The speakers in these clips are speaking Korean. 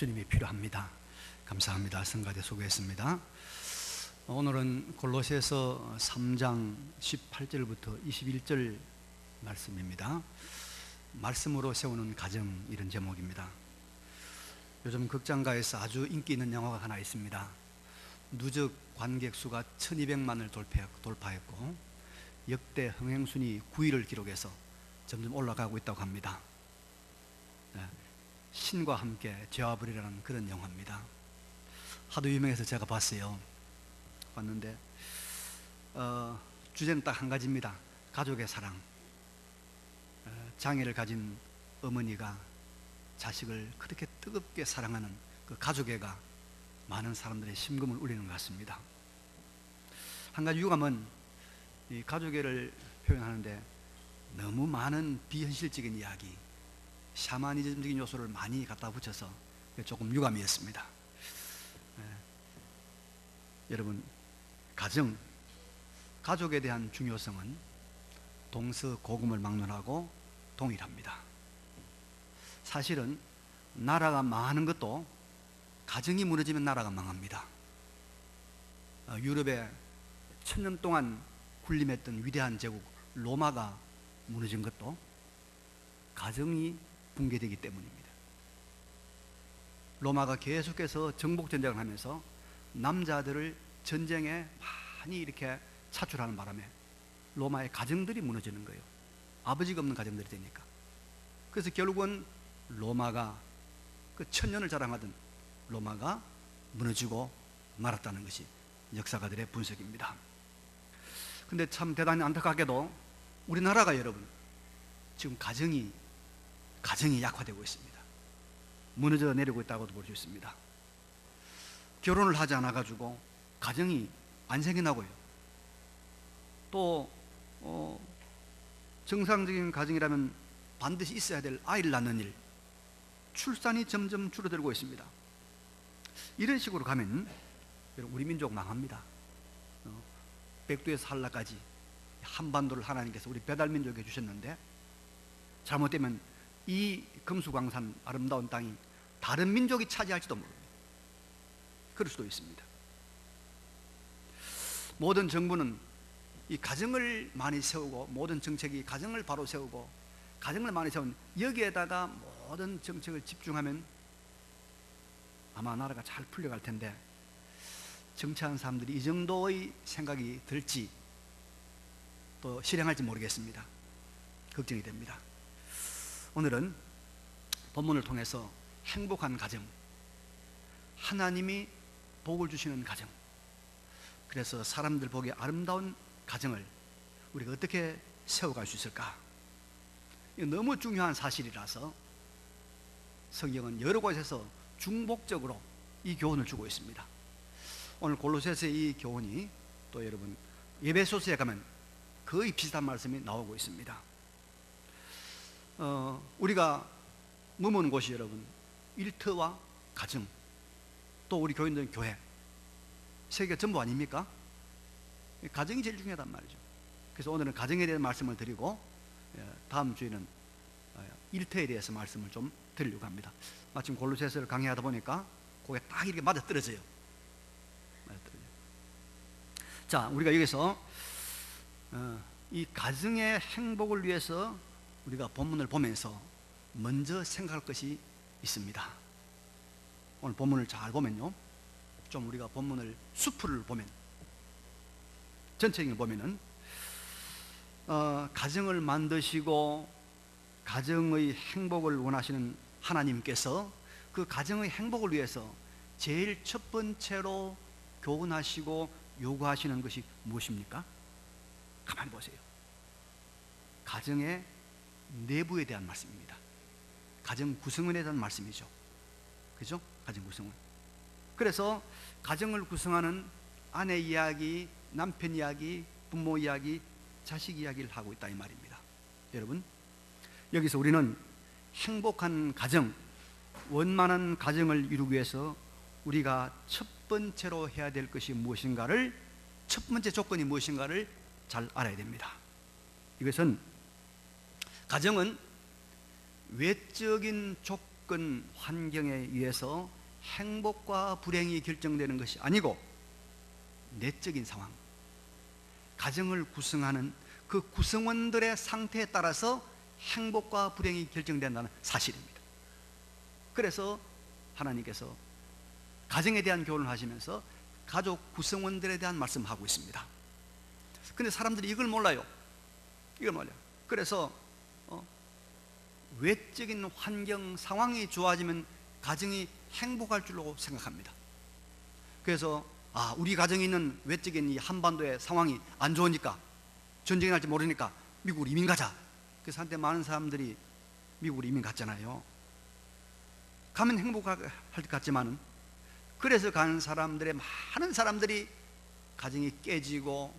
주님이 필요합니다. 감사합니다. 성가대 소개했습니다. 오늘은 골로새서 3장 18절부터 21절 말씀입니다. 말씀으로 세우는 가정, 이런 제목입니다. 요즘 극장가에서 아주 인기 있는 영화가 하나 있습니다. 누적 관객 수가 1200만을 돌파했고 역대 흥행순위 9위를 기록해서 점점 올라가고 있다고 합니다. 신과 함께 죄와 벌이라는 그런 영화입니다. 하도 유명해서 제가 봤어요. 봤는데 주제는 딱 한 가지입니다. 가족의 사랑. 장애를 가진 어머니가 자식을 그렇게 뜨겁게 사랑하는 그 가족애가 많은 사람들의 심금을 울리는 것 같습니다. 한 가지 유감은 이 가족애를 표현하는데 너무 많은 비현실적인 이야기, 샤머니즘적인 요소를 많이 갖다 붙여서 조금 유감이었습니다. 여러분, 가족에 대한 중요성은 동서고금을 막론하고 동일합니다. 사실은 나라가 망하는 것도 가정이 무너지면 나라가 망합니다. 유럽에 1000년 동안 군림했던 위대한 제국 로마가 무너진 것도 가정이 붕괴되기 때문입니다. 로마가 계속해서 정복전쟁을 하면서 남자들을 전쟁에 많이 이렇게 차출하는 바람에 로마의 가정들이 무너지는 거예요. 아버지가 없는 가정들이 되니까. 그래서 결국은 로마가 그 1000년을 자랑하던 로마가 무너지고 말았다는 것이 역사가들의 분석입니다. 근데 참 대단히 안타깝게도 우리나라가 여러분 지금 가정이 약화되고 있습니다. 무너져 내리고 있다고도 볼 수 있습니다. 결혼을 하지 않아 가지고 가정이 안 생겨나고요. 또 정상적인 가정이라면 반드시 있어야 될 아이를 낳는 일, 출산이 점점 줄어들고 있습니다. 이런 식으로 가면 우리 민족 망합니다. 백두에서 한라까지 한반도를 하나님께서 우리 배달민족에 주셨는데 잘못되면 이 금수강산 아름다운 땅이 다른 민족이 차지할지도 모릅니다. 그럴 수도 있습니다. 모든 정부는 이 가정을 많이 세우고, 모든 정책이 가정을 바로 세우고, 가정을 많이 세운 여기에다가 모든 정책을 집중하면 아마 나라가 잘 풀려갈 텐데, 정치하는 사람들이 이 정도의 생각이 들지 또 실행할지 모르겠습니다. 걱정이 됩니다. 오늘은 본문을 통해서 행복한 가정, 하나님이 복을 주시는 가정, 그래서 사람들 보기에 아름다운 가정을 우리가 어떻게 세워갈 수 있을까? 이거 너무 중요한 사실이라서 성경은 여러 곳에서 중복적으로 이 교훈을 주고 있습니다. 오늘 골로새서의 이 교훈이 또 여러분 에베소서에 가면 거의 비슷한 말씀이 나오고 있습니다. 우리가 머무는 곳이 여러분 일터와 가정, 또 우리 교인들은 교회, 세계가 전부 아닙니까? 가정이 제일 중요하단 말이죠. 그래서 오늘은 가정에 대한 말씀을 드리고 다음 주에는 일터에 대해서 말씀을 좀 드리려고 합니다. 마침 골로새서를 강의하다 보니까 그게 딱 이렇게 맞아떨어져요. 자, 우리가 여기서 이 가정의 행복을 위해서 우리가 본문을 보면서 먼저 생각할 것이 있습니다. 오늘 본문을 잘 보면요, 좀 우리가 본문을 수풀을 보면, 전체적으로 보면은 가정을 만드시고 가정의 행복을 원하시는 하나님께서 그 가정의 행복을 위해서 제일 첫 번째로 교훈하시고 요구하시는 것이 무엇입니까? 가만히 보세요. 가정의 내부에 대한 말씀입니다. 가정 구성원에 대한 말씀이죠. 그죠? 가정 구성원. 그래서 가정을 구성하는 아내 이야기, 남편 이야기, 부모 이야기, 자식 이야기를 하고 있다 이 말입니다. 여러분, 여기서 우리는 행복한 가정, 원만한 가정을 이루기 위해서 우리가 첫 번째로 해야 될 것이 무엇인가를, 첫 번째 조건이 무엇인가를 잘 알아야 됩니다. 이것은 가정은 외적인 조건, 환경에 의해서 행복과 불행이 결정되는 것이 아니고 내적인 상황, 가정을 구성하는 그 구성원들의 상태에 따라서 행복과 불행이 결정된다는 사실입니다. 그래서 하나님께서 가정에 대한 교훈을 하시면서 가족 구성원들에 대한 말씀하고 있습니다. 근데 사람들이 이걸 몰라요. 이걸 몰라요. 그래서 외적인 환경, 상황이 좋아지면 가정이 행복할 줄로 생각합니다. 그래서 우리 가정에 있는 외적인 이 한반도의 상황이 안 좋으니까, 전쟁이 날지 모르니까 미국으로 이민 가자. 그래서 한때 많은 사람들이 미국으로 이민 갔잖아요. 가면 행복할 것 같지만은, 그래서 가는 사람들의 많은 사람들이 가정이 깨지고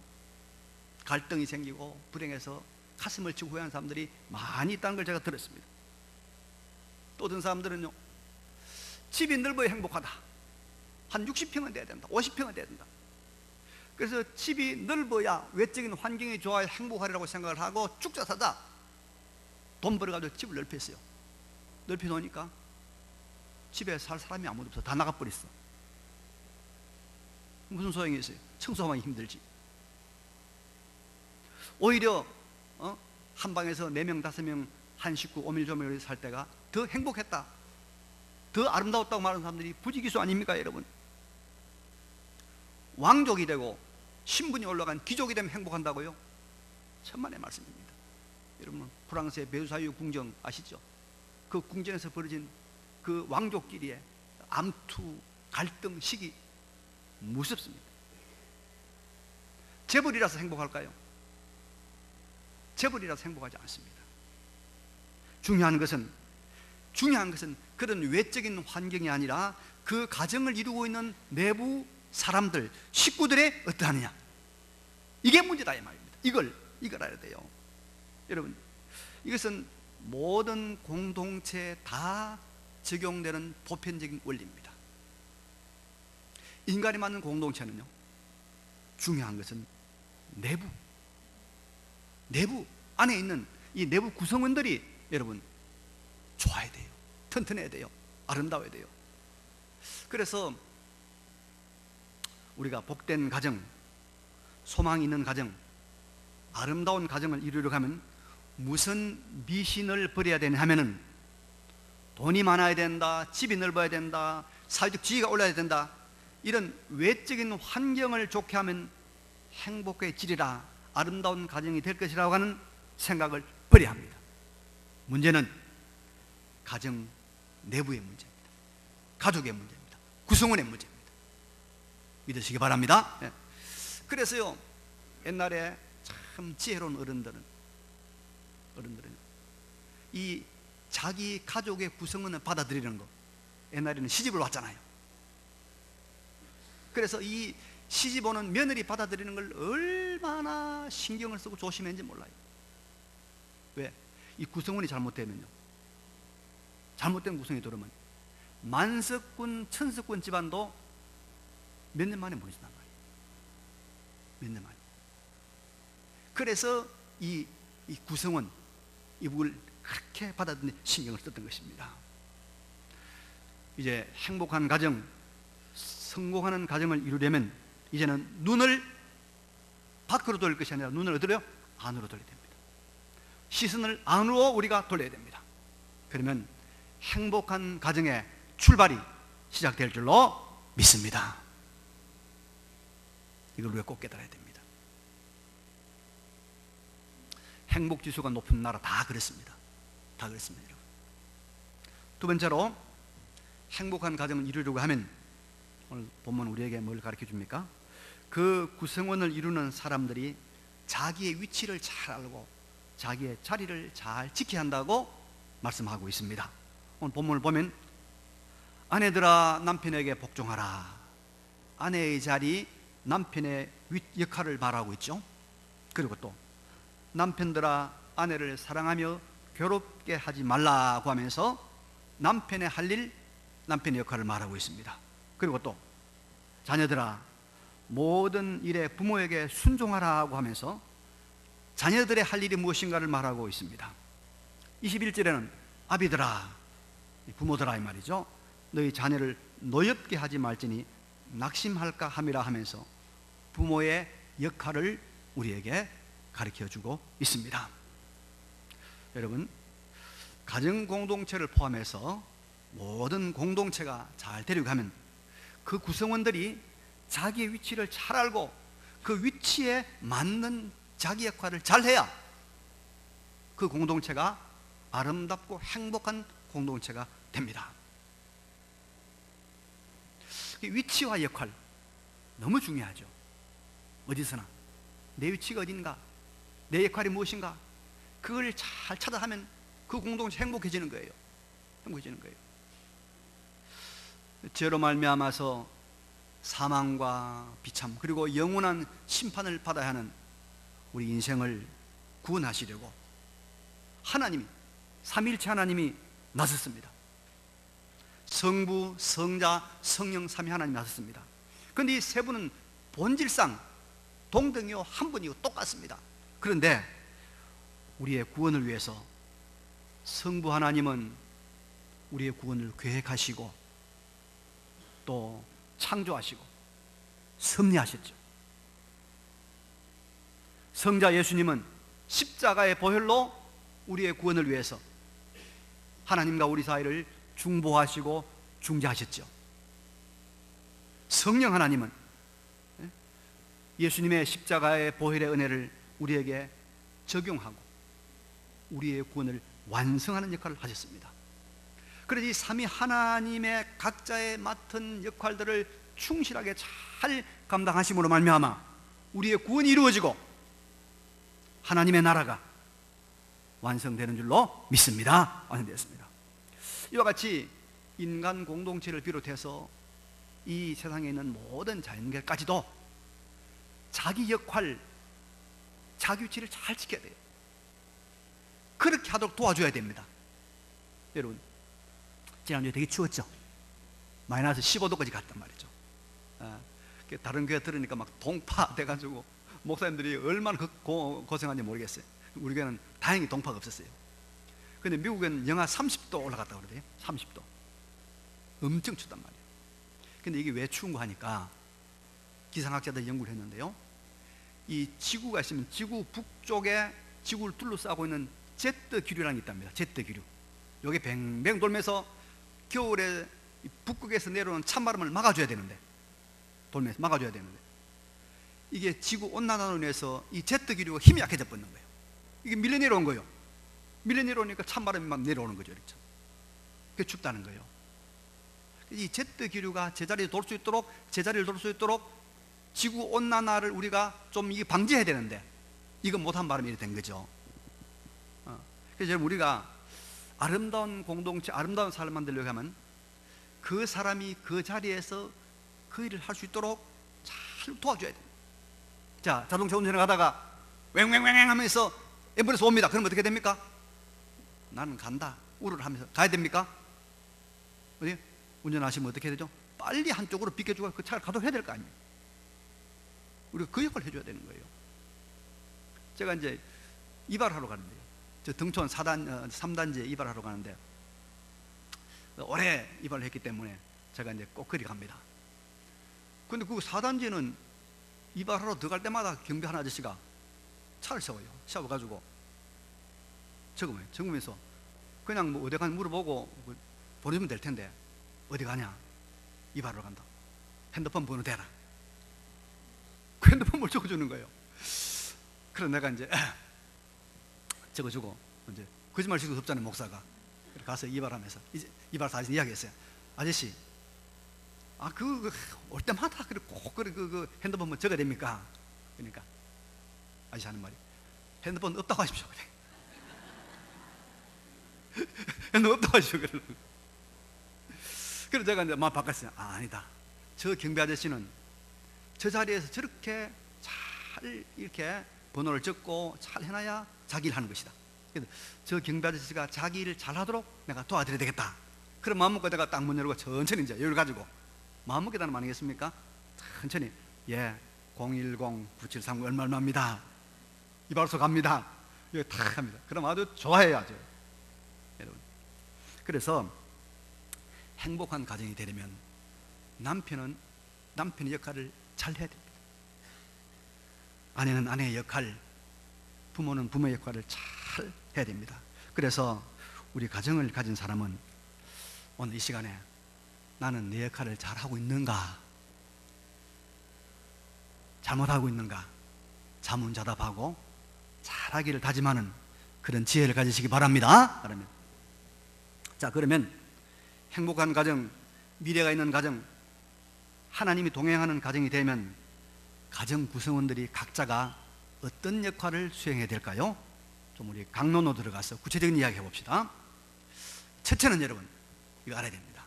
갈등이 생기고 불행해서 가슴을 치고 후회하는 사람들이 많이 있다는 걸 제가 들었습니다. 또 어떤 사람들은요, 집이 넓어야 행복하다. 한 60평은 돼야 된다. 50평은 돼야 된다. 그래서 집이 넓어야, 외적인 환경이 좋아야 행복하리라고 생각을 하고 쭉쭉 사다 돈 벌어가지고 집을 넓혔어요. 넓혀놓으니까 집에 살 사람이 아무도 없어. 다 나가버렸어. 무슨 소용이 있어요? 청소하기 힘들지. 오히려 한 방에서 4명, 5명 한 식구 오밀조밀 살 때가 더 행복했다, 더 아름다웠다고 말하는 사람들이 부지기수 아닙니까 여러분? 왕족이 되고 신분이 올라간 귀족이 되면 행복한다고요? 천만의 말씀입니다. 여러분, 프랑스의 베르사유 궁정 아시죠? 그 궁전에서 벌어진 그 왕족끼리의 암투, 갈등, 시기 무섭습니다. 재벌이라서 행복할까요? 재벌이라서 행복하지 않습니다. 중요한 것은 그런 외적인 환경이 아니라 그 가정을 이루고 있는 내부 사람들, 식구들의 어떠하느냐, 이게 문제다 이 말입니다. 이걸 알아야 돼요. 여러분, 이것은 모든 공동체에 다 적용되는 보편적인 원리입니다. 인간이 만든 공동체는요, 중요한 것은 내부 안에 있는 이 내부 구성원들이 여러분 좋아야 돼요. 튼튼해야 돼요. 아름다워야 돼요. 그래서 우리가 복된 가정, 소망 있는 가정, 아름다운 가정을 이루려고 하면 무슨 미신을 버려야 되냐 하면은, 돈이 많아야 된다, 집이 넓어야 된다, 사회적 지위가 올라야 된다, 이런 외적인 환경을 좋게 하면 행복해지리라, 아름다운 가정이 될 것이라고 하는 생각을 버려야 합니다. 문제는 가정 내부의 문제입니다. 가족의 문제입니다. 구성원의 문제입니다. 믿으시기 바랍니다. 그래서요, 옛날에 참 지혜로운 어른들은 이 자기 가족의 구성원을 받아들이는 거, 옛날에는 시집을 왔잖아요. 그래서 이 시집 오는 며느리 받아들이는 걸 얼마나 신경을 쓰고 조심했는지 몰라요. 왜? 이 구성원이 잘못되면요, 잘못된 구성이 들어오면 만석군, 천석군 집안도 몇 년 만에 무너진단 말이에요. 몇 년 만에. 그래서 이 구성원, 이북을 그렇게 받아들이는 신경을 썼던 것입니다. 이제 행복한 가정, 성공하는 가정을 이루려면 이제는 눈을 밖으로 돌릴 것이 아니라 눈을 어디로요? 안으로 돌려야 됩니다. 시선을 안으로 우리가 돌려야 됩니다. 그러면 행복한 가정의 출발이 시작될 줄로 믿습니다. 이걸 우리가 꼭 깨달아야 됩니다. 행복지수가 높은 나라 다 그렇습니다. 다 그렇습니다, 여러분. 두 번째로, 행복한 가정을 이루려고 하면 오늘 본문 우리에게 뭘 가르쳐 줍니까? 그 구성원을 이루는 사람들이 자기의 위치를 잘 알고 자기의 자리를 잘 지켜야 한다고 말씀하고 있습니다. 오늘 본문을 보면 아내들아 남편에게 복종하라. 아내의 자리, 남편의 역할을 말하고 있죠. 그리고 또 남편들아 아내를 사랑하며 괴롭게 하지 말라고 하면서 남편의 할 일, 남편의 역할을 말하고 있습니다. 그리고 또 자녀들아 모든 일에 부모에게 순종하라고 하면서 자녀들의 할 일이 무엇인가를 말하고 있습니다. 21절에는 아비들아 부모들아 이 말이죠. 너희 자녀를 노엽게 하지 말지니 낙심할까 함이라 하면서 부모의 역할을 우리에게 가르쳐주고 있습니다. 여러분, 가정 공동체를 포함해서 모든 공동체가 잘 되려가면 그 구성원들이 자기의 위치를 잘 알고 그 위치에 맞는 자기 역할을 잘해야 그 공동체가 아름답고 행복한 공동체가 됩니다. 위치와 역할 너무 중요하죠. 어디서나 내 위치가 어딘가, 내 역할이 무엇인가, 그걸 잘 찾아하면 그 공동체 행복해지는 거예요. 행복해지는 거예요. 죄로 말미암아서 사망과 비참 그리고 영원한 심판을 받아야 하는 우리 인생을 구원하시려고 하나님이, 삼위일체 하나님이 나섰습니다. 성부, 성자, 성령 삼위 하나님이 나섰습니다. 그런데 이 세 분은 본질상 동등이요 한 분이고 똑같습니다. 그런데 우리의 구원을 위해서 성부 하나님은 우리의 구원을 계획하시고 또 창조하시고 섭리하셨죠. 성자 예수님은 십자가의 보혈로 우리의 구원을 위해서 하나님과 우리 사이를 중보하시고 중재하셨죠. 성령 하나님은 예수님의 십자가의 보혈의 은혜를 우리에게 적용하고 우리의 구원을 완성하는 역할을 하셨습니다. 그래서 이 삼위 하나님의 각자의 맡은 역할들을 충실하게 잘 감당하심으로 말미암아 우리의 구원이 이루어지고 하나님의 나라가 완성되는 줄로 믿습니다. 완성되었습니다. 이와 같이 인간 공동체를 비롯해서 이 세상에 있는 모든 자연계까지도 자기 역할, 자기 위치를 잘 지켜야 돼요. 그렇게 하도록 도와줘야 됩니다. 여러분, 지난주에 되게 추웠죠? 마이너스 15도까지 갔단 말이죠. 다른 교회 들으니까 막 동파 돼가지고 목사님들이 얼마나 고생한지 모르겠어요. 우리 교회는 다행히 동파가 없었어요. 근데 미국에는 영하 30도 올라갔다고 그러대요. 30도. 엄청 춥단 말이에요. 근데 이게 왜 추운 거 하니까 기상학자들이 연구를 했는데요, 이 지구가 있으면 지구 북쪽에 지구를 둘러싸고 있는 제트 기류라는 게 있답니다. 제트 기류. 이게 뱅뱅 돌면서 겨울에 북극에서 내려오는 찬바람을 막아줘야 되는데, 돌면서 막아줘야 되는데, 이게 지구 온난화로 인해서 이 제트 기류가 힘이 약해져 버리는 거예요. 이게 밀려 내려온 거예요. 밀려 내려오니까 찬바람이 막 내려오는 거죠. 그렇죠? 그게 춥다는 거예요. 이 제트 기류가 제자리를 돌 수 있도록, 제자리를 돌 수 있도록 지구 온난화를 우리가 좀 이게 방지해야 되는데, 이거 못한 바람에 이렇게 된 거죠. 그래서 우리가 아름다운 공동체, 아름다운 삶을 만들려고 하면 그 사람이 그 자리에서 그 일을 할 수 있도록 잘 도와줘야 돼요. 자, 자동차 운전을 가다가 왱왱왱 하면서 앰뷸런스 옵니다. 그럼 어떻게 됩니까? 나는 간다, 우르르 하면서 가야 됩니까? 어디? 운전하시면 어떻게 해야 되죠? 빨리 한쪽으로 비켜주고 그 차를 가도록 해야 될 거 아니에요. 우리가 그 역할을 해줘야 되는 거예요. 제가 이제 이발하러 가는데요, 저 등촌 3단지에 이발하러 가는데 오래 이발을 했기 때문에 제가 이제 꼭 그리 갑니다. 근데 그 4단지는 이발하러 들어갈 때마다 경비 한 아저씨가 차를 세워요. 세워가지고 적으면서 그냥 뭐 어디 가는지 물어보고 보내주면 될 텐데, 어디 가냐? 이발하러 간다. 핸드폰 번호 대라. 그 핸드폰을 적어주는 거예요. 그래서 내가 이제 적어주고, 이제 거짓말 칠 수 없잖아요, 목사가. 가서 이발하면서 이제 이발사에서 이야기했어요. 아저씨, 올 때마다 꼭 그 핸드폰만 적어야 됩니까? 그러니까 아저씨 하는 말이, 핸드폰 없다고 하십시오. 그래. 핸드폰 없다고 하십시오. 그래서 제가 이제 막 바꿨어요. 아니다. 저 경비 아저씨는 저 자리에서 저렇게 잘 이렇게 번호를 적고 잘 해놔야 자기 일 하는 것이다. 그래서 저 경비 아저씨가 자기 일을 잘 하도록 내가 도와드려야 되겠다. 그런 마음 먹고 내가 딱 문 열고 천천히 이제 여유를 가지고, 마음 먹게 되는 거 아니겠습니까? 천천히, 010-9739 얼마입니다. 이발소 갑니다. 여기 탁 합니다. 그럼 아주 좋아해요, 아주. 여러분. 그래서 행복한 가정이 되려면 남편은 남편의 역할을 잘 해야 됩니다. 아내는 아내의 역할, 부모는 부모의 역할을 잘 해야 됩니다. 그래서 우리 가정을 가진 사람은 오늘 이 시간에 나는 내 역할을 잘하고 있는가, 잘못하고 있는가 자문자답하고 잘하기를 다짐하는 그런 지혜를 가지시기 바랍니다. 자, 그러면 행복한 가정, 미래가 있는 가정, 하나님이 동행하는 가정이 되면 가정 구성원들이 각자가 어떤 역할을 수행해야 될까요? 좀 우리 강론으로 들어가서 구체적인 이야기 해봅시다. 첫째는 여러분 이거 알아야 됩니다.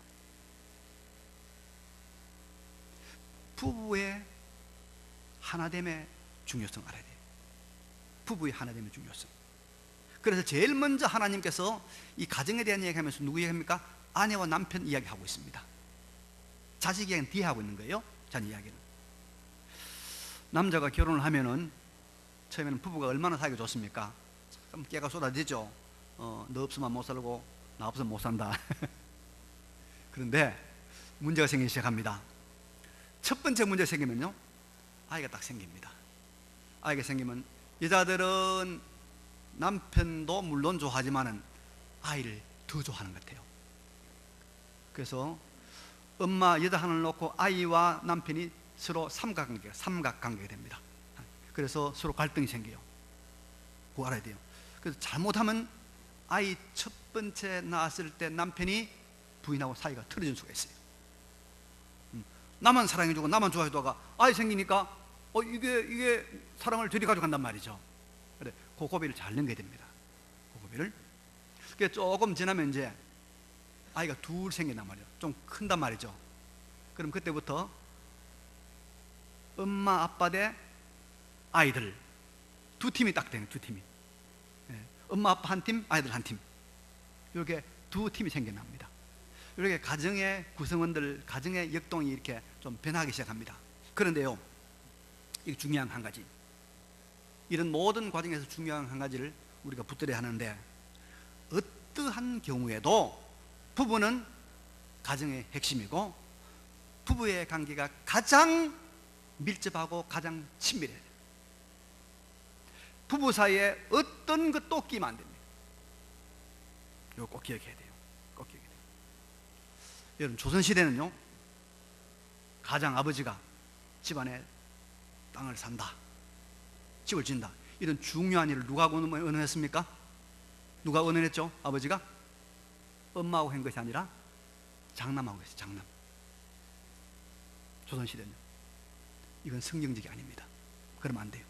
부부의 하나됨의 중요성 알아야 돼요. 부부의 하나됨의 중요성. 그래서 제일 먼저 하나님께서 이 가정에 대한 이야기하면서 누구 이야기합니까? 아내와 남편 이야기하고 있습니다. 자식 이야기는 뒤에 하고 있는 거예요. 자녀 이야기는. 남자가 결혼을 하면은 처음에는 부부가 얼마나 사이가 좋습니까? 참 깨가 쏟아지죠. 너 없으면 못 살고 나 없으면 못 산다. 그런데 문제가 생기기 시작합니다. 첫 번째 문제가 생기면요, 아이가 딱 생깁니다. 아이가 생기면 여자들은 남편도 물론 좋아하지만은 아이를 더 좋아하는 것 같아요. 그래서 엄마 여자 하나를 놓고 아이와 남편이 서로 삼각관계가 됩니다. 그래서 서로 갈등이 생겨요. 그거 알아야 돼요. 그래서 잘못하면 아이 첫 번째 낳았을 때 남편이 부인하고 사이가 틀어질 수가 있어요. 나만 사랑해주고 나만 좋아해주다가 아이 생기니까 이게 사랑을 저리 가져간단 말이죠. 그래, 그 고비를 잘 넘겨야 됩니다. 그 고비를. 그게 조금 지나면 이제 아이가 둘 생긴단 말이에요. 좀 큰단 말이죠. 그럼 그때부터 엄마 아빠 대 아이들 두 팀이 딱 되는, 두 팀이. 엄마 아빠 한 팀, 아이들 한 팀. 이렇게 두 팀이 생겨납니다. 이렇게 가정의 구성원들, 가정의 역동이 이렇게 좀 변하기 시작합니다. 그런데요, 이게 중요한 한 가지, 이런 모든 과정에서 중요한 한 가지를 우리가 붙들어야 하는데, 어떠한 경우에도 부부는 가정의 핵심이고 부부의 관계가 가장 밀접하고 가장 친밀해요. 부부 사이에 어떤 것도 끼면 안 됩니다. 이거 꼭 기억해야 돼요. 꼭 기억해야 돼요. 여러분, 조선시대는요, 가장 아버지가 집안에 땅을 산다, 집을 짓는다, 이런 중요한 일을 누가 의논했습니까? 누가 의논했죠? 아버지가? 엄마하고 한 것이 아니라 장남하고 했어요. 장남. 조선시대는 이건 성경적이 아닙니다. 그러면 안 돼요.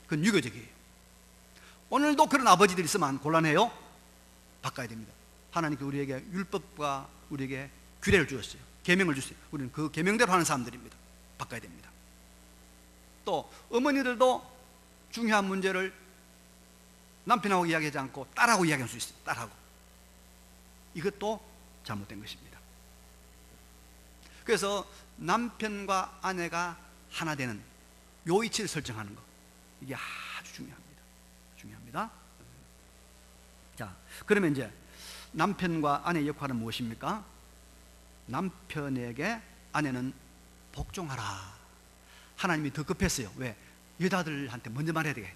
그건 유교적이에요. 오늘도 그런 아버지들이 있으면 곤란해요. 바꿔야 됩니다. 하나님께 우리에게 율법과 우리에게 규례를 주셨어요. 계명을 주셨어요. 우리는 그 계명대로 하는 사람들입니다. 바꿔야 됩니다. 또 어머니들도 중요한 문제를 남편하고 이야기하지 않고 딸하고 이야기할 수 있어요. 딸하고. 이것도 잘못된 것입니다. 그래서 남편과 아내가 하나 되는 요 위치를 설정하는 것, 이게 아주 중요합니다. 중요합니다. 자, 그러면 이제 남편과 아내의 역할은 무엇입니까? 남편에게 아내는 복종하라. 하나님이 더 급했어요. 왜? 여자들한테 먼저 말해야 되게.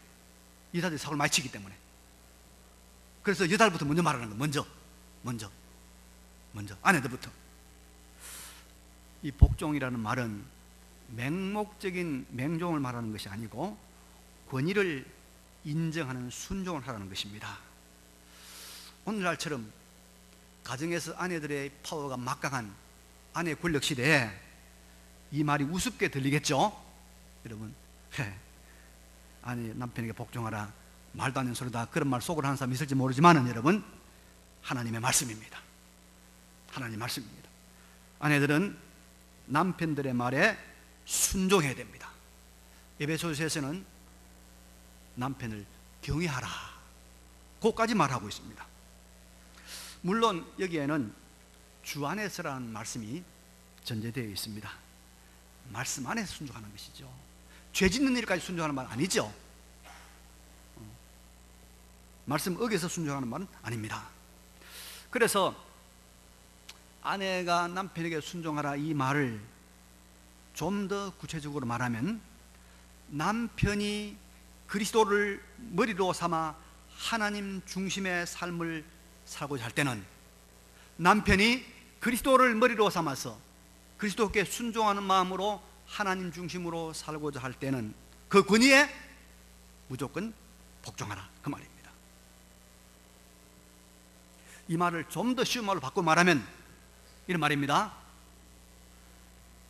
여자들이 사고를 많이 치기 때문에. 그래서 여자들부터 먼저 말하는 거. 먼저 아내들부터. 이 복종이라는 말은 맹목적인 맹종을 말하는 것이 아니고 권위를 인정하는 순종을 하라는 것입니다. 오늘날처럼 가정에서 아내들의 파워가 막강한 아내 권력 시대에 이 말이 우습게 들리겠죠? 여러분, 아니 남편에게 복종하라, 말도 안 되는 소리다, 그런 말 속으로 하는 사람이 있을지 모르지만 여러분, 하나님의 말씀입니다. 하나님의 말씀입니다. 아내들은 남편들의 말에 순종해야 됩니다. 에베소서에서는 남편을 경외하라, 그것까지 말하고 있습니다. 물론 여기에는 주 안에서라는 말씀이 전제되어 있습니다. 말씀 안에서 순종하는 것이죠. 죄 짓는 일까지 순종하는 말은 아니죠. 말씀 어겨서 순종하는 말은 아닙니다. 그래서 아내가 남편에게 순종하라 이 말을 좀 더 구체적으로 말하면, 남편이 그리스도를 머리로 삼아 하나님 중심의 삶을 살고자 할 때는, 남편이 그리스도를 머리로 삼아서 그리스도께 순종하는 마음으로 하나님 중심으로 살고자 할 때는 그 권위에 무조건 복종하라, 그 말입니다. 이 말을 좀 더 쉬운 말로 바꿔 말하면 이런 말입니다.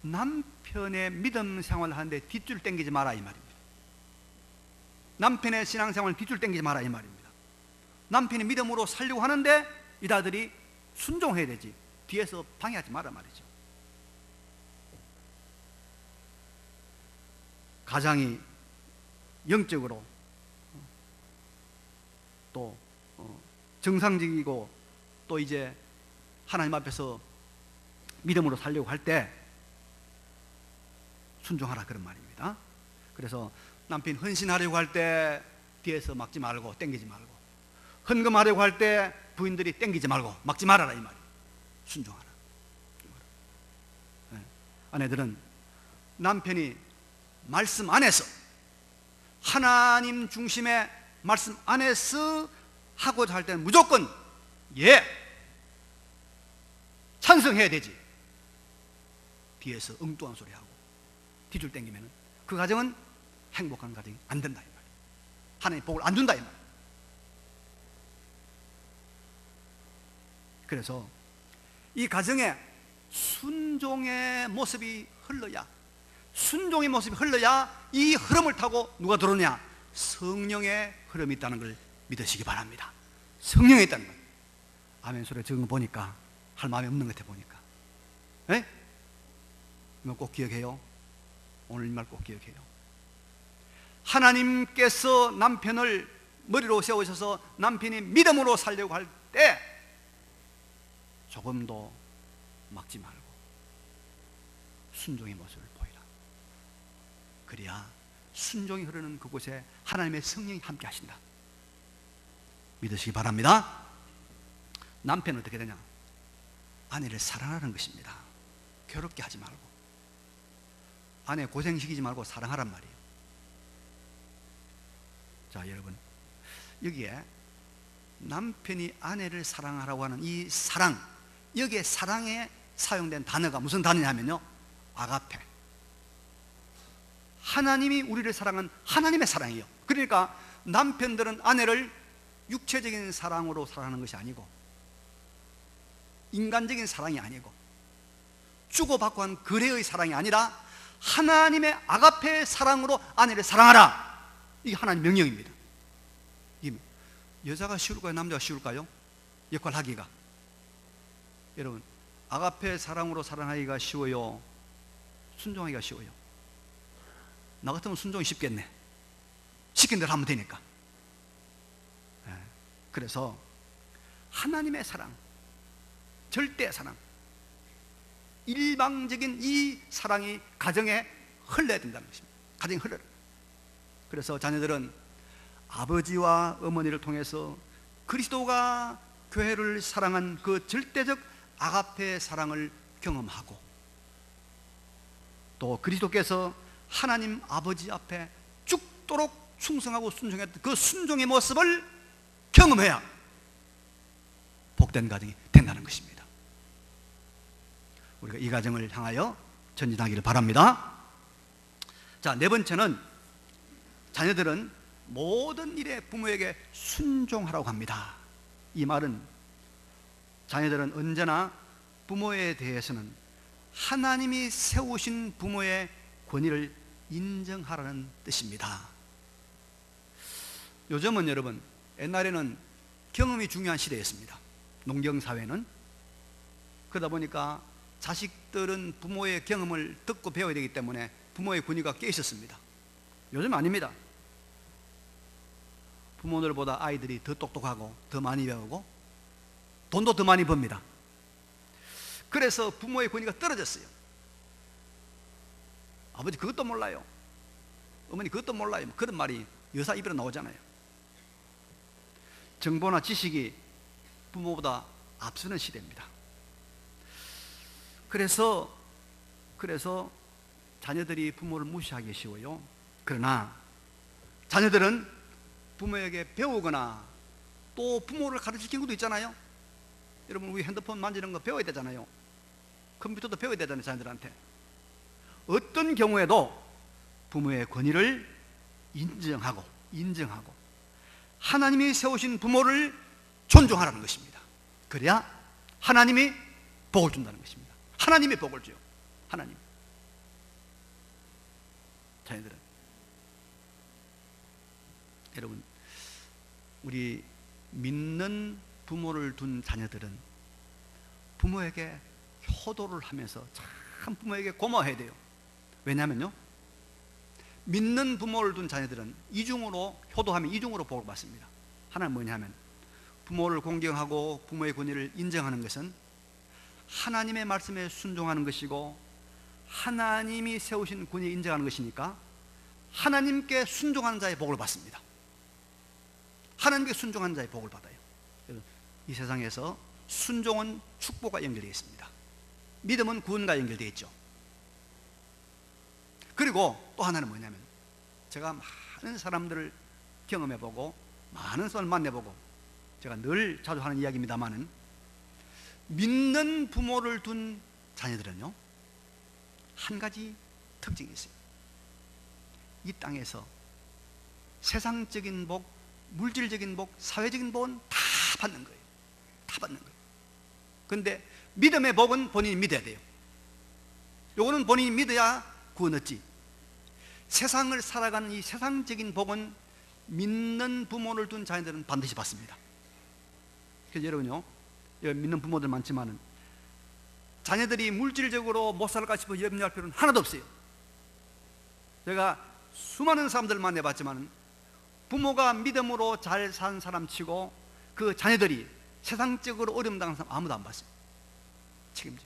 남편의 믿음 생활을 하는데 뒷줄 땡기지 마라, 이 말입니다. 남편의 신앙생활을 뒷줄 땡기지 마라, 이 말입니다. 남편이 믿음으로 살려고 하는데 이다들이 순종해야 되지, 뒤에서 방해하지 마라 말이죠. 가장이 영적으로 또 정상적이고 또 이제 하나님 앞에서 믿음으로 살려고 할 때 순종하라, 그런 말입니다. 그래서 남편 헌신하려고 할 때 뒤에서 막지 말고 땡기지 말고, 헌금하려고 할 때 부인들이 땡기지 말고 막지 말아라, 이 말이에요. 순종하라. 네. 아내들은 남편이 말씀 안에서, 하나님 중심의 말씀 안에서 하고자 할 때는 무조건 예, 찬성해야 되지, 뒤에서 엉뚱한 소리 하고 뒤줄 땡기면 그 가정은 행복한 가정이 안 된다, 이 말이에요. 하나님 복을 안 준다, 이 말이에요. 그래서 이 가정에 순종의 모습이 흘러야, 순종의 모습이 흘러야 이 흐름을 타고 누가 들어오냐? 성령의 흐름이 있다는 걸 믿으시기 바랍니다. 성령이 있다는 것. 아멘 소리 적은 거 보니까 할 마음이 없는 것 같아 보니까. 예? 이거 꼭 기억해요. 오늘 이 말 꼭 기억해요. 하나님께서 남편을 머리로 세우셔서 남편이 믿음으로 살려고 할 때 조금도 막지 말고 순종의 모습을 보이라. 그래야 순종이 흐르는 그곳에 하나님의 성령이 함께 하신다, 믿으시기 바랍니다. 남편은 어떻게 되냐? 아내를 사랑하는 것입니다. 괴롭게 하지 말고, 아내 고생시키지 말고 사랑하란 말이에요. 자, 여러분, 여기에 남편이 아내를 사랑하라고 하는 이 사랑, 여기에 사랑에 사용된 단어가 무슨 단어냐면요, 아가페. 하나님이 우리를 사랑한 하나님의 사랑이에요. 그러니까 남편들은 아내를 육체적인 사랑으로 사랑하는 것이 아니고, 인간적인 사랑이 아니고, 주고받고 한 거래의 사랑이 아니라 하나님의 아가페의 사랑으로 아내를 사랑하라. 이게 하나님 명령입니다. 여자가 쉬울까요? 남자가 쉬울까요? 역할 하기가. 여러분, 아가페 사랑으로 사랑하기가 쉬워요? 순종하기가 쉬워요? 나 같으면 순종이 쉽겠네. 시킨 대로 하면 되니까. 그래서 하나님의 사랑, 절대 사랑, 일방적인 이 사랑이 가정에 흘러야 된다는 것입니다. 가정에 흘러라. 그래서 자녀들은 아버지와 어머니를 통해서 그리스도가 교회를 사랑한 그 절대적 아가페 사랑을 경험하고, 또 그리스도께서 하나님 아버지 앞에 죽도록 충성하고 순종했던 그 순종의 모습을 경험해야 복된 가정이 된다는 것입니다. 우리가 이 가정을 향하여 전진하기를 바랍니다. 자, 네 번째는 자녀들은 모든 일에 부모에게 순종하라고 합니다. 이 말은 자녀들은 언제나 부모에 대해서는 하나님이 세우신 부모의 권위를 인정하라는 뜻입니다. 요즘은 여러분, 옛날에는 경험이 중요한 시대였습니다. 농경사회는. 그러다 보니까 자식들은 부모의 경험을 듣고 배워야 되기 때문에 부모의 권위가 꽤 있었습니다. 요즘 아닙니다. 부모들보다 아이들이 더 똑똑하고 더 많이 배우고 돈도 더 많이 법니다. 그래서 부모의 권위가 떨어졌어요. 아버지 그것도 몰라요, 어머니 그것도 몰라요, 그런 말이 여사 입으로 나오잖아요. 정보나 지식이 부모보다 앞서는 시대입니다. 그래서 자녀들이 부모를 무시하기 쉬워요. 그러나 자녀들은 부모에게 배우거나 또 부모를 가르칠 경우도 있잖아요. 여러분, 우리 핸드폰 만지는 거 배워야 되잖아요. 컴퓨터도 배워야 되잖아요. 자녀들한테 어떤 경우에도 부모의 권위를 인정하고 하나님이 세우신 부모를 존중하라는 것입니다. 그래야 하나님이 복을 준다는 것입니다. 하나님이 복을 줘요. 하나님. 자녀들은, 여러분, 우리 믿는 부모를 둔 자녀들은 부모에게 효도를 하면서 참 부모에게 고마워해야 돼요. 왜냐하면요, 믿는 부모를 둔 자녀들은 이중으로 효도하면 이중으로 복을 받습니다. 하나는 뭐냐면, 부모를 공경하고 부모의 권위를 인정하는 것은 하나님의 말씀에 순종하는 것이고 하나님이 세우신 권위에 인정하는 것이니까 하나님께 순종하는 자의 복을 받습니다. 하나님께 순종하는 자의 복을 받아요. 이 세상에서 순종은 축복과 연결되어 있습니다. 믿음은 구원과 연결되어 있죠. 그리고 또 하나는 뭐냐면, 제가 많은 사람들을 경험해보고 많은 사람을 만나보고 제가 늘 자주 하는 이야기입니다마는, 믿는 부모를 둔 자녀들은요, 한 가지 특징이 있어요. 이 땅에서 세상적인 복, 물질적인 복, 사회적인 복은 다 받는 거예요. 다 받는 거예요. 그런데 믿음의 복은 본인이 믿어야 돼요. 요거는 본인이 믿어야 구원 얻지. 세상을 살아가는 이 세상적인 복은 믿는 부모를 둔 자녀들은 반드시 받습니다. 그래서 여러분요, 믿는 부모들 많지만은 자녀들이 물질적으로 못 살까 싶어 염려할 필요는 하나도 없어요. 제가 수많은 사람들을 만나봤지만 부모가 믿음으로 잘 산 사람 치고 그 자녀들이 세상적으로 어려움 당한 사람 아무도 안 봤어요. 책임져.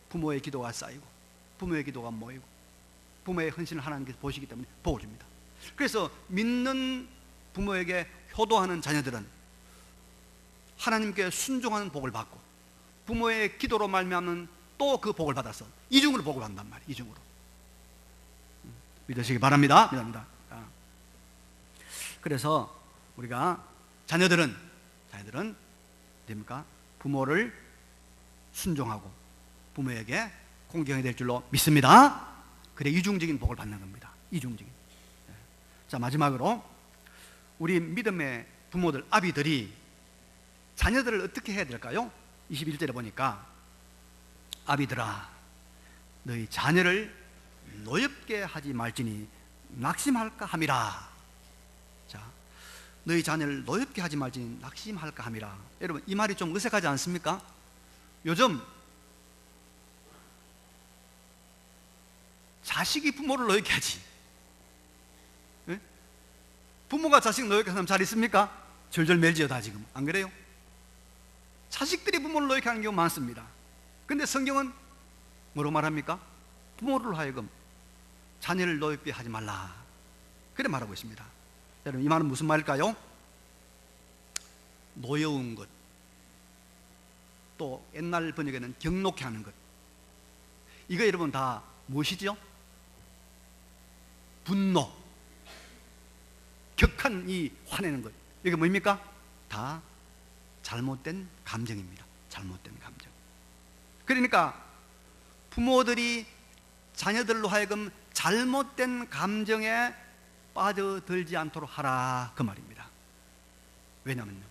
부모의 기도가 쌓이고 부모의 기도가 모이고 부모의 헌신을 하나님께서 보시기 때문에 복을 줍니다. 그래서 믿는 부모에게 효도하는 자녀들은 하나님께 순종하는 복을 받고 부모의 기도로 말미암는 또 그 복을 받아서 이중으로 복을 받는단 말이에요. 이중으로. 믿으시기 바랍니다. 믿습니다. 그래서 우리가 자녀들은 됩니까? 부모를 순종하고 부모에게 공경해야 될 줄로 믿습니다. 그래 이중적인 복을 받는 겁니다. 이중적인. 자, 마지막으로 우리 믿음의 부모들, 아비들이 자녀들을 어떻게 해야 될까요? 21절에 보니까 아비들아 너희 자녀를 노엽게 하지 말지니 낙심할까 함이라. 자, 너희 자녀를 노엽게 하지 말지니 낙심할까 함이라. 여러분, 이 말이 좀 어색하지 않습니까? 요즘 자식이 부모를 노엽게 하지. 네? 부모가 자식 노엽게 하는 사람 잘 있습니까? 절절 멜지요 다 지금. 안 그래요? 자식들이 부모를 노엽게 하는 경우 많습니다. 근데 성경은 뭐로 말합니까? 부모를 하여금 자녀를 노엽게 하지 말라, 그래 말하고 있습니다. 여러분, 이 말은 무슨 말일까요? 노여운 것, 또 옛날 번역에는 경록케 하는 것, 이거 여러분 다 무엇이죠? 분노, 격한 이 화내는 것, 이게 뭡니까? 다 잘못된 감정입니다. 잘못된 감정. 그러니까 부모들이 자녀들로 하여금 잘못된 감정에 빠져들지 않도록 하라, 그 말입니다. 왜냐면요,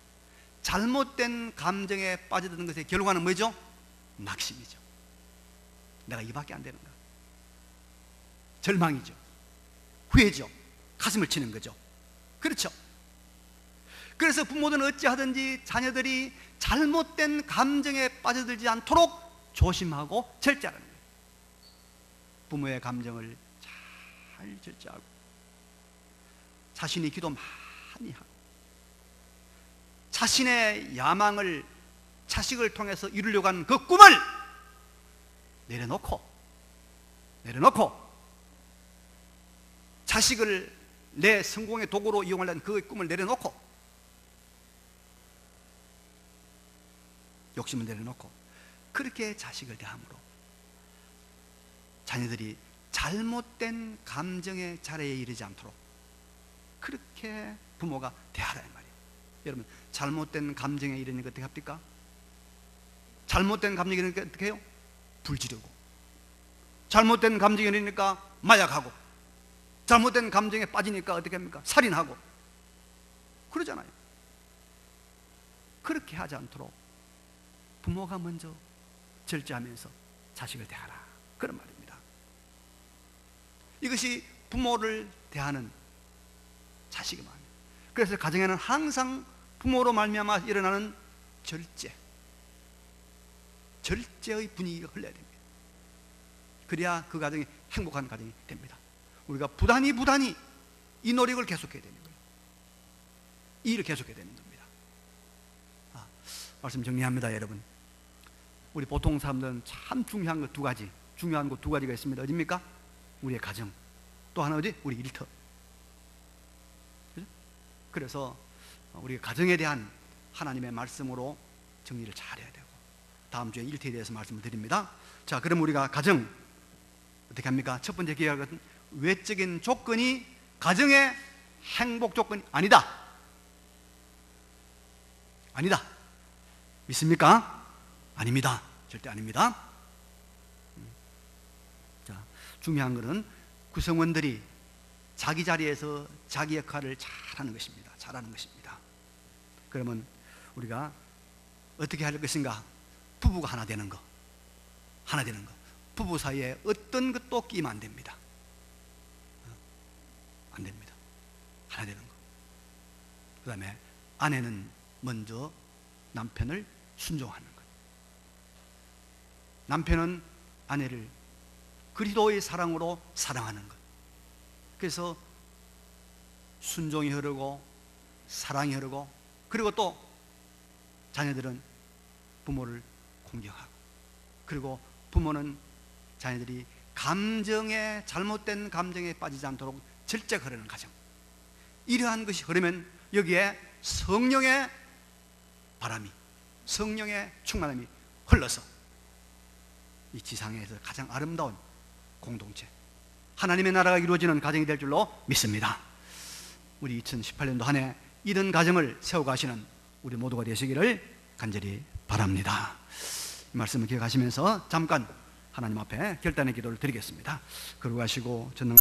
잘못된 감정에 빠져드는 것의 결과는 뭐죠? 낙심이죠. 내가 이밖에 안 되는가? 절망이죠. 후회죠. 가슴을 치는 거죠. 그렇죠? 그래서 부모들은 어찌하든지 자녀들이 잘못된 감정에 빠져들지 않도록 조심하고 절제하는 거예요. 부모의 감정을 잘 절제하고 자신이 기도 많이 하고 자신의 야망을 자식을 통해서 이루려고 하는 그 꿈을 내려놓고 자식을 내 성공의 도구로 이용하려는 그 꿈을 내려놓고 욕심을 내려놓고 그렇게 자식을 대함으로 자녀들이 잘못된 감정의 자리에 이르지 않도록 그렇게 부모가 대하라 이 말이에요. 여러분, 잘못된 감정에 이르는 것 어떻게 합니까? 잘못된 감정에 이르니까 어떻게 해요? 불지르고, 잘못된 감정에 이르니까 마약하고, 잘못된 감정에 빠지니까 어떻게 합니까? 살인하고 그러잖아요. 그렇게 하지 않도록 부모가 먼저 절제하면서 자식을 대하라, 그런 말입니다. 이것이 부모를 대하는 자식의 마음이에요. 그래서 가정에는 항상 부모로 말미암아 일어나는 절제의 분위기가 흘러야 됩니다. 그래야 그 가정이 행복한 가정이 됩니다. 우리가 부단히 이 노력을 계속해야 되는 거예요. 이 일을 계속해야 되는 겁니다. 말씀 정리합니다. 여러분, 우리 보통 사람들은 참 중요한 것 두 가지, 중요한 것 두 가지가 있습니다. 어디입니까? 우리의 가정, 또 하나 어디? 우리 일터. 그래서 우리 가정에 대한 하나님의 말씀으로 정리를 잘해야 되고, 다음 주에 일터에 대해서 말씀을 드립니다. 자, 그럼 우리가 가정 어떻게 합니까? 첫 번째 기회할 것은 외적인 조건이 가정의 행복 조건이 아니다. 믿습니까? 아닙니다. 절대 아닙니다. 자, 중요한 것은 구성원들이 자기 자리에서 자기 역할을 잘하는 것입니다. 그러면 우리가 어떻게 할 것인가? 부부가 하나 되는 거. 부부 사이에 어떤 것도 끼면 안 됩니다. 하나 되는 거. 그 다음에 아내는 먼저 남편을 순종하는 것. 남편은 아내를 그리스도의 사랑으로 사랑하는 것. 그래서 순종이 흐르고 사랑이 흐르고, 그리고 또 자녀들은 부모를 공경하고, 그리고 부모는 자녀들이 잘못된 감정에 빠지지 않도록 절제가 흐르는 가정. 이러한 것이 흐르면 여기에 성령의 바람이, 성령의 충만함이 흘러서 이 지상에서 가장 아름다운 공동체, 하나님의 나라가 이루어지는 가정이 될 줄로 믿습니다. 우리 2018년도 한 해 이런 가정을 세워가시는 우리 모두가 되시기를 간절히 바랍니다. 이 말씀을 기억하시면서 잠깐 하나님 앞에 결단의 기도를 드리겠습니다. 그러고 가시고 전능